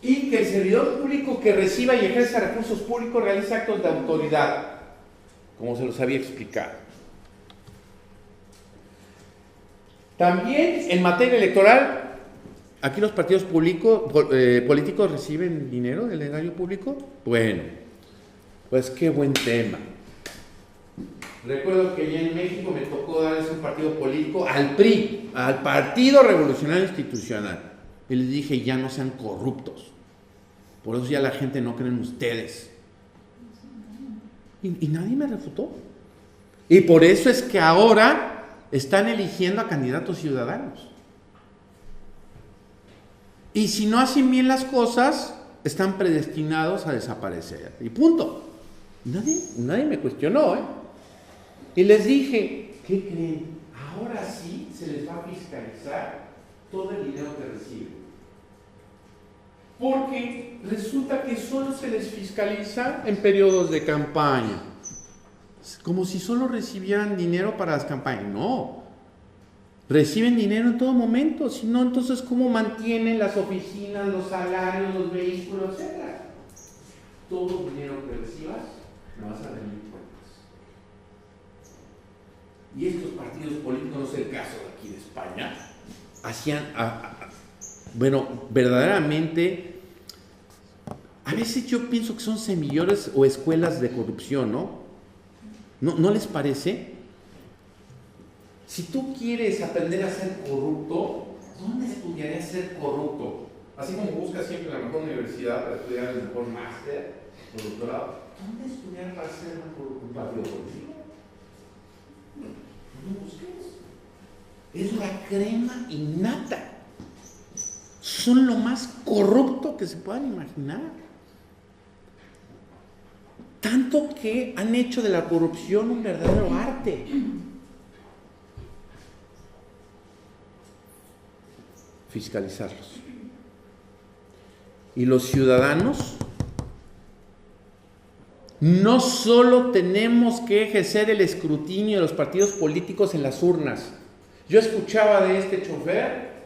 Y que el servidor público que reciba y ejerza recursos públicos realice actos de autoridad, como se los había explicado. También en materia electoral, aquí los partidos políticos reciben dinero del erario público. Bueno, pues qué buen tema. Recuerdo que ya en México me tocó darles un partido político al PRI, al Partido Revolucionario Institucional. Y les dije, ya no sean corruptos. Por eso ya la gente no cree en ustedes. Y nadie me refutó. Y por eso es que ahora están eligiendo a candidatos ciudadanos. Y si no hacen bien las cosas, están predestinados a desaparecer. Y punto. Nadie me cuestionó, Y les dije, ¿qué creen? Ahora sí se les va a fiscalizar todo el dinero que reciben. Porque resulta que solo se les fiscaliza en periodos de campaña. Como si solo recibieran dinero para las campañas. No. Reciben dinero en todo momento. Si no, entonces, ¿cómo mantienen las oficinas, los salarios, los vehículos, etcétera? Todo el dinero que recibas, lo vas a rendir cuentas. Y estos partidos políticos, no es el caso de aquí de España, hacían bueno, verdaderamente, a veces yo pienso que son semilleros o escuelas de corrupción, ¿no? ¿No les parece? Si tú quieres aprender a ser corrupto, ¿dónde estudiarías ser corrupto? Así como buscas siempre la mejor universidad para estudiar el mejor máster o doctorado, ¿dónde estudiar para ser un partido político? No busques. Es la crema innata. Son lo más corrupto que se puedan imaginar. Tanto que han hecho de la corrupción un verdadero arte. Fiscalizarlos. Y los ciudadanos no solo tenemos que ejercer el escrutinio de los partidos políticos en las urnas. Yo escuchaba de este chofer,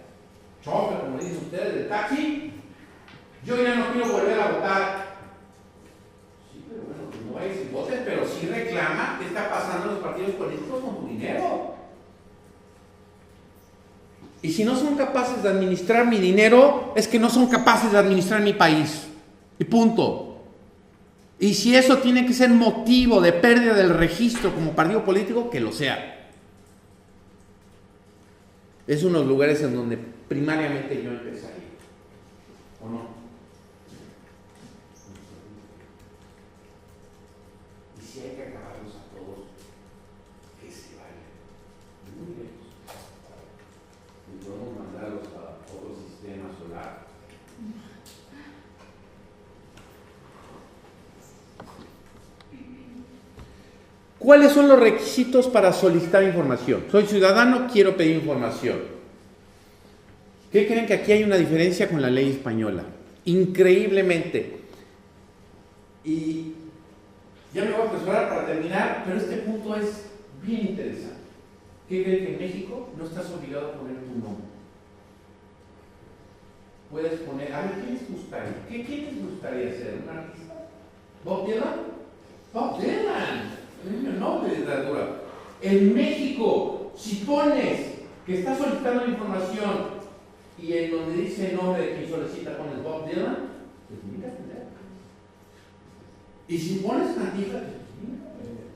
como dicen ustedes, del taxi, yo ya no quiero volver a votar. Sí, pero bueno, no vayas y votes, pero sí reclama qué está pasando en los partidos políticos con tu dinero. Y si no son capaces de administrar mi dinero, es que no son capaces de administrar mi país. Y punto. Y si eso tiene que ser motivo de pérdida del registro como partido político, que lo sea. Es uno de los lugares en donde primariamente yo empezaría. ¿O no? Y si hay que acabarlos a todos, que se vayan. Muy lejos. Y podemos mandarlos a otro sistema solar. ¿Cuáles son los requisitos para solicitar información? Soy ciudadano, quiero pedir información. ¿Qué creen que aquí hay una diferencia con la ley española? Increíblemente. Y ya me voy a apresurar para terminar, pero este punto es bien interesante. ¿Qué creen que en México no estás obligado a poner tu nombre? Puedes poner, a ver, ¿quién les gustaría? ¿Quién les gustaría ser? ¿Un artista? ¿Bob Dylan? ¡Bob Dylan! El nombre de literatura. En México, si pones que estás solicitando información y en donde dice el nombre de quien solicita pones Bob Dylan, te tienen que atender. Y si pones Cantinflas, te tienen que atender.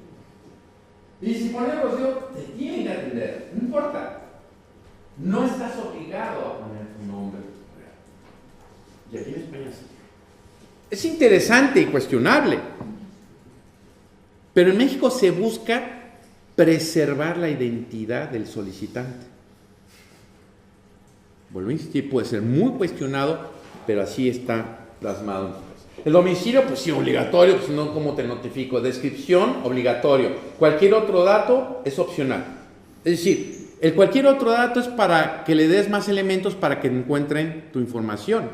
Y si pones Rocío, te tienen que atender. No importa. No estás obligado a poner tu nombre. Y aquí en España sí. Es interesante y cuestionable. Pero en México se busca preservar la identidad del solicitante. Vuelvo a insistir, puede ser muy cuestionado, pero así está plasmado. El domicilio, pues sí, obligatorio, pues no, ¿cómo te notifico? Descripción, obligatorio. Cualquier otro dato es opcional. Es decir, el cualquier otro dato es para que le des más elementos para que encuentren tu información.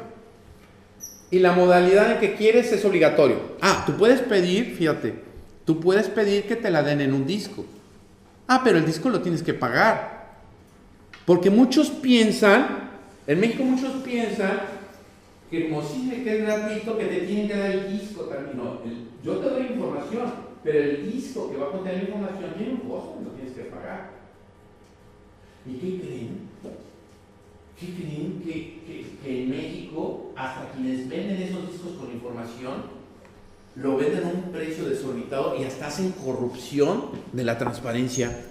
Y la modalidad en que quieres es obligatorio. Tú puedes pedir, fíjate, tú puedes pedir que te la den en un disco. Pero el disco lo tienes que pagar. Porque muchos piensan, en México muchos piensan que como si que es gratuito, que te tienen que dar el disco también. No, yo te doy información, pero el disco que va a contener la información tiene un costo y lo tienes que pagar. ¿Y qué creen? ¿Qué creen que en México, hasta quienes venden esos discos con información, lo venden a un precio desorbitado y hasta hacen corrupción de la transparencia?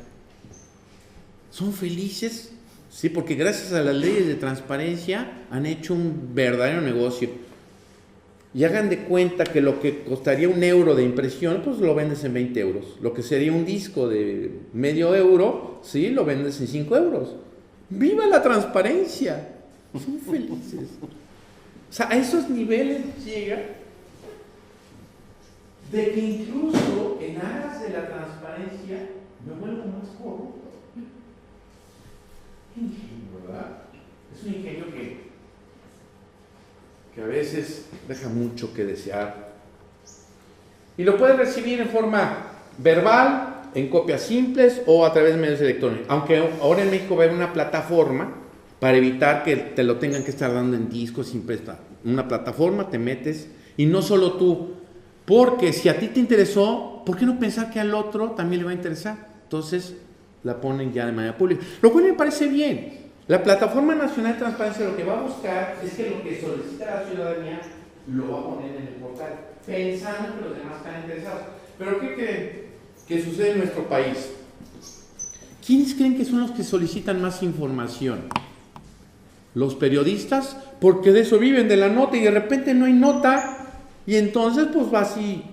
Son felices, sí, porque gracias a las leyes de transparencia han hecho un verdadero negocio. Y hagan de cuenta que lo que costaría €1 de impresión, pues lo vendes en 20 euros. Lo que sería un disco de medio euro, sí, lo vendes en 5 euros. ¡Viva la transparencia! Son felices. O sea, a esos niveles llega de que incluso en aras de la transparencia me vuelvo más corrupto. Qué ingenio, ¿verdad? Es un ingenio que a veces deja mucho que desear. Y lo puedes recibir en forma verbal, en copias simples o a través de medios electrónicos. Aunque ahora en México va a haber una plataforma para evitar que te lo tengan que estar dando en discos sin prestar. Una plataforma, te metes, y no solo tú. Porque si a ti te interesó, ¿por qué no pensar que al otro también le va a interesar? Entonces la ponen ya de manera pública. Lo cual me parece bien. La Plataforma Nacional de Transparencia lo que va a buscar es que lo que solicita la ciudadanía lo va a poner en el portal, pensando que los demás están interesados. Pero ¿qué creen que sucede en nuestro país? ¿Quiénes creen que son los que solicitan más información? Los periodistas, porque de eso viven, de la nota, y de repente no hay nota, y entonces pues vas y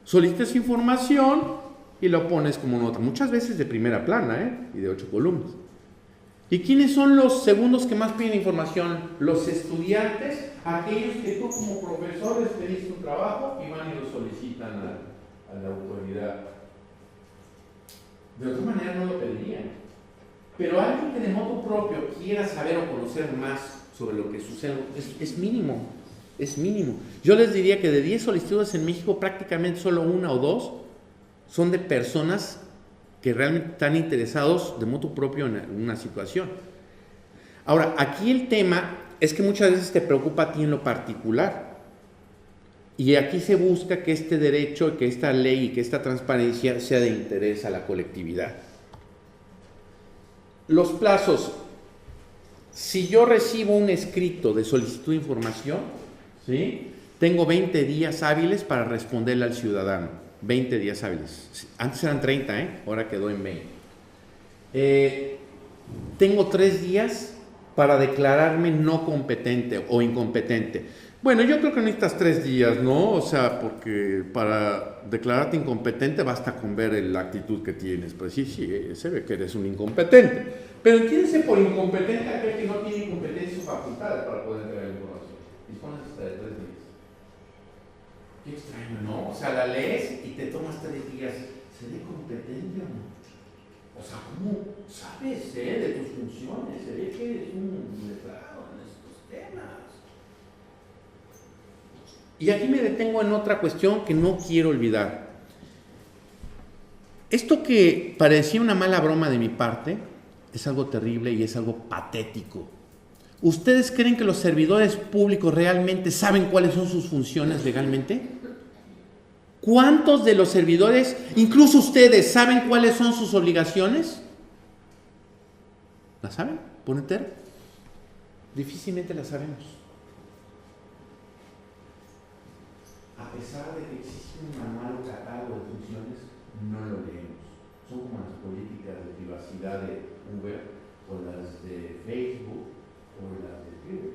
solicitas información y lo pones como nota, muchas veces de primera plana, y de 8 columnas. ¿Y quiénes son los segundos que más piden información? Los estudiantes, aquellos que tú como profesor les pediste un trabajo y van y lo solicitan a la autoridad. De otra manera no lo pedirían. Pero alguien que de modo propio quiera saber o conocer más sobre lo que sucede es mínimo, es mínimo. Yo les diría que de 10 solicitudes en México, prácticamente solo 1 o 2 son de personas que realmente están interesados de modo propio en una situación. Ahora, aquí el tema es que muchas veces te preocupa a ti en lo particular. Y aquí se busca que este derecho, que esta ley y que esta transparencia sea de interés a la colectividad. Los plazos. Si yo recibo un escrito de solicitud de información, ¿sí?, tengo 20 días hábiles para responderle al ciudadano. 20 días hábiles. Antes eran 30, ahora quedó en 20. Tengo 3 días para declararme no competente o incompetente. Bueno, yo creo que necesitas 3 días, ¿no? O sea, porque para declararte incompetente basta con ver la actitud que tienes. Pues sí, se ve que eres un incompetente. Pero entiéndese por incompetente aquel que no tiene competencia o facultades para poder entregar la información. Dispones hasta de 3 días. Qué extraño, ¿no? O sea, la lees y te tomas 3 días. ¿Seré competente o no? O sea, ¿cómo sabes de tus funciones? Se ve que eres un letrado en estos temas. Y aquí me detengo en otra cuestión que no quiero olvidar. Esto que parecía una mala broma de mi parte es algo terrible y es algo patético. ¿Ustedes creen que los servidores públicos realmente saben cuáles son sus funciones legalmente? ¿Cuántos de los servidores, incluso ustedes, saben cuáles son sus obligaciones? ¿Las saben por entero? Difícilmente las sabemos. A pesar de que existe un manual o catálogo de funciones, no lo leemos. Son como las políticas de privacidad de Uber o las de Facebook o las de Twitter.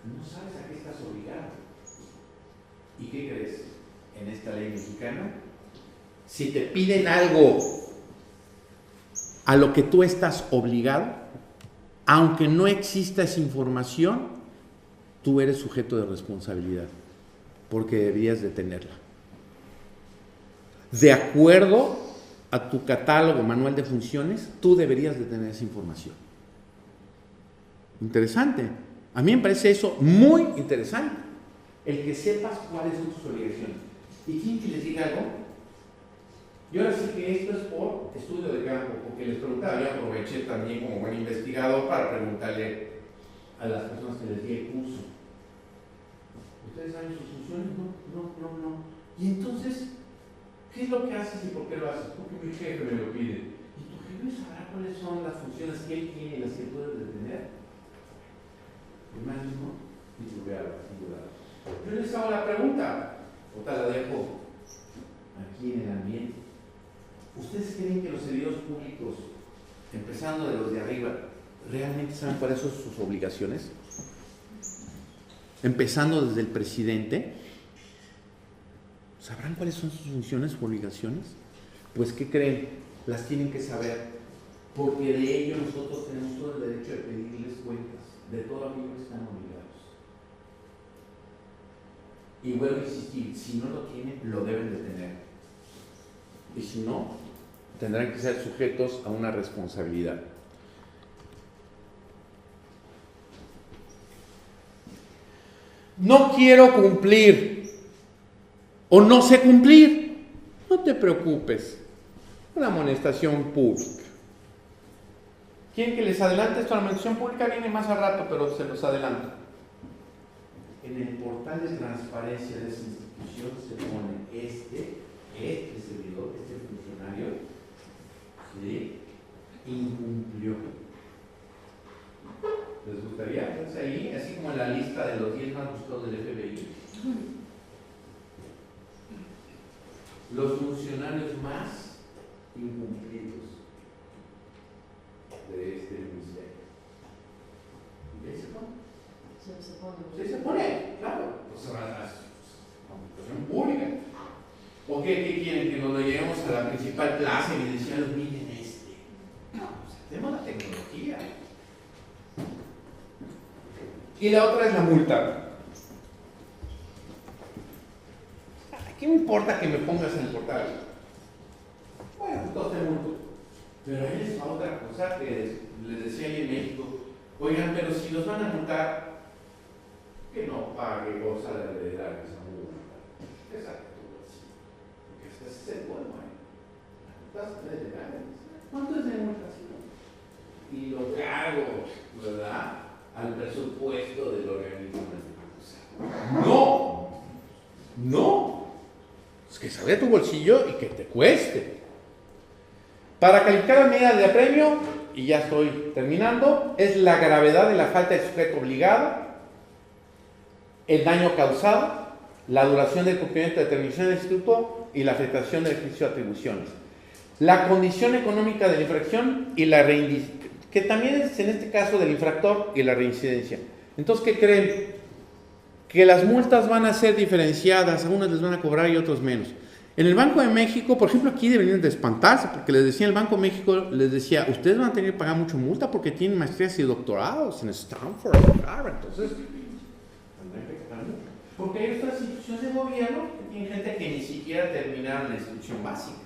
No sabes a qué estás obligado. ¿Y qué crees? En esta ley mexicana, si te piden algo a lo que tú estás obligado, aunque no exista esa información, tú eres sujeto de responsabilidad, porque deberías de tenerla. De acuerdo a tu catálogo, manual de funciones, tú deberías de tener esa información. Interesante. A mí me parece eso muy interesante. El que sepas cuáles son tus obligaciones. ¿Y quién que les diga algo? Yo ahora sí que esto es por estudio de campo, porque les preguntaba, yo aproveché también como buen investigador para preguntarle a las personas que les di el curso. ¿Ustedes saben sus funciones? No. Y entonces, ¿qué es lo que haces y por qué lo haces? Porque mi jefe me lo pide. ¿Y tu jefe sabrá cuáles son las funciones que él tiene y las que puedes detener? Más no, yo les hago la pregunta, o te la dejo aquí en el ambiente. ¿Ustedes creen que los servidores públicos, empezando de los de arriba, realmente saben cuáles son sus obligaciones? Empezando desde el presidente, ¿sabrán cuáles son sus funciones o obligaciones? Pues, ¿qué creen? Las tienen que saber, porque de ello nosotros tenemos todo el derecho de pedirles cuentas de todo aquello que están obligados. Y vuelvo a insistir, si no lo tienen, lo deben de tener. Y si no, tendrán que ser sujetos a una responsabilidad. No quiero cumplir o no sé cumplir. No te preocupes. Una amonestación pública. ¿Quieren que les adelante esto? La amonestación pública viene más a rato, pero se los adelanto. En el portal de transparencia de esa institución se pone este servidor, este funcionario, ¿sí? incumplió. ¿Les gustaría verse ahí? Así como en la lista de los 10 más buscados del FBI. Los funcionarios más incumplidos de este ministerio. ¿Y ahí se pone? Sí, se pone, claro. Pues comunicación pública. ¿O qué quieren? Que nos lo llevemos a la principal plaza y decían, miren este. No, pues tenemos la tecnología. Y la otra es la multa. ¿Qué me importa que me pongas en el portal? Bueno, todos te multo. Pero ahí es otra cosa que les decía ahí en México. Oigan, pero si los van a multar, que no pague cosa de heredar esa multa. Exacto. Porque este es el bueno, ¿cuánto es de multa? Y lo cargo, ¿verdad?, al presupuesto del organismo. No. Es que salga de tu bolsillo y que te cueste. Para calificar la medida de apremio, y ya estoy terminando, es la gravedad de la falta de sujeto obligado, el daño causado, la duración del cumplimiento de determinación del instituto y la afectación del ejercicio de atribuciones. La condición económica de la infracción y la reincidencia, que también es en este caso del infractor, y la reincidencia. Entonces, ¿qué creen? Que las multas van a ser diferenciadas, a unos les van a cobrar y otros menos. En el Banco de México, por ejemplo, aquí deberían de espantarse, porque les decía el Banco de México, les decía, ustedes van a tener que pagar mucha multa porque tienen maestrías y doctorados en Stanford, entonces, porque hay otras instituciones de gobierno que tienen gente que ni siquiera terminaron la instrucción básica.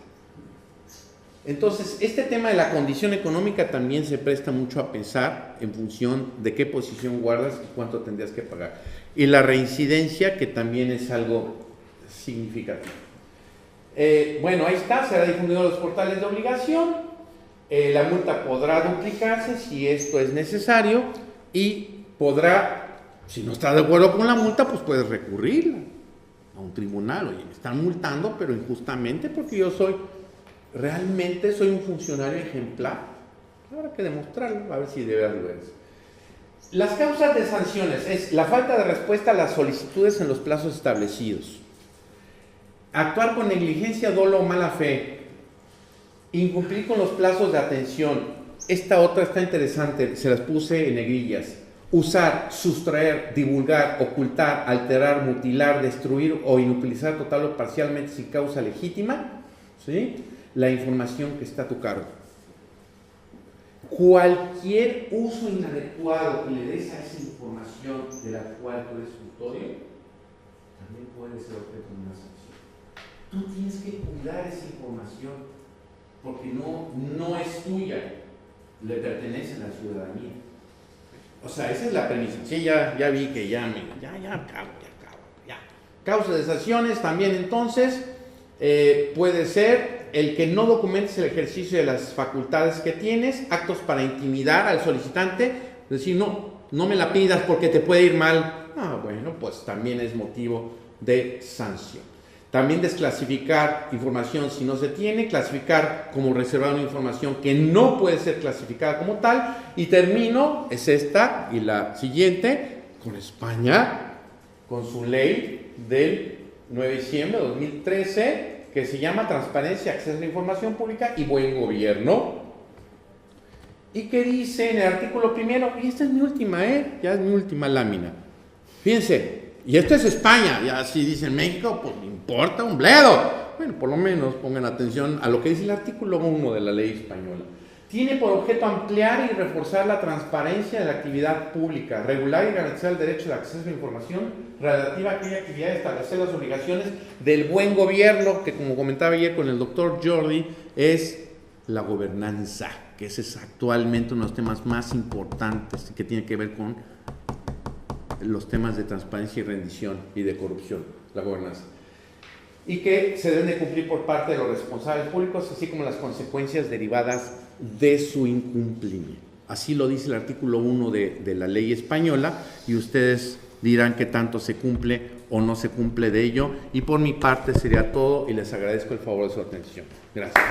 Entonces, este tema de la condición económica también se presta mucho a pensar en función de qué posición guardas y cuánto tendrías que pagar. Y la reincidencia, que también es algo significativo. Bueno, ahí está, será difundido en los portales de obligación. La multa podrá duplicarse si esto es necesario y podrá, si no está de acuerdo con la multa, pues puedes recurrirla a un tribunal. Oye, me están multando, pero injustamente porque yo realmente soy un funcionario ejemplar. Habrá que demostrarlo, a ver si de verdad lo es. Las causas de sanciones es la falta de respuesta a las solicitudes en los plazos establecidos, actuar con negligencia, dolo o mala fe, incumplir con los plazos de atención. Esta otra está interesante, se las puse en negrillas. Usar, sustraer, divulgar, ocultar, alterar, mutilar, destruir o inutilizar total o parcialmente sin causa legítima, ¿sí?, la información que está a tu cargo. Cualquier uso inadecuado que le des a esa información de la cual tú eres tutorio, también puede ser objeto de una sanción. Tú tienes que cuidar esa información, porque no es tuya, le pertenece a la ciudadanía. O sea, esa es la premisa. Sí, ya vi que ya acabo. Causa de sanciones también, entonces, puede ser el que no documentes el ejercicio de las facultades que tienes, actos para intimidar al solicitante, decir, no me la pidas porque te puede ir mal. Bueno, pues también es motivo de sanción. También desclasificar información si no se tiene, clasificar como reservada una información que no puede ser clasificada como tal. Y termino, es esta y la siguiente, con España, con su ley del 9 de diciembre de 2013, que se llama Transparencia, Acceso a la Información Pública y Buen Gobierno, y que dice en el artículo primero, y esta es mi última, ya es mi última lámina, fíjense, y esto es España, ya si dicen México, pues me importa un bledo. Bueno, por lo menos pongan atención a lo que dice el artículo 1 de la ley española. Tiene por objeto ampliar y reforzar la transparencia de la actividad pública, regular y garantizar el derecho de acceso a la información relativa a aquella actividad y establecer las obligaciones del buen gobierno, que como comentaba ayer con el doctor Jordi, es la gobernanza, que ese es actualmente uno de los temas más importantes que tiene que ver con los temas de transparencia y rendición y de corrupción, la gobernanza. Y que se deben de cumplir por parte de los responsables públicos, así como las consecuencias derivadas de su incumplimiento. Así lo dice el artículo 1 de la ley española, y ustedes dirán qué tanto se cumple o no se cumple de ello. Y por mi parte sería todo, y les agradezco el favor de su atención. Gracias.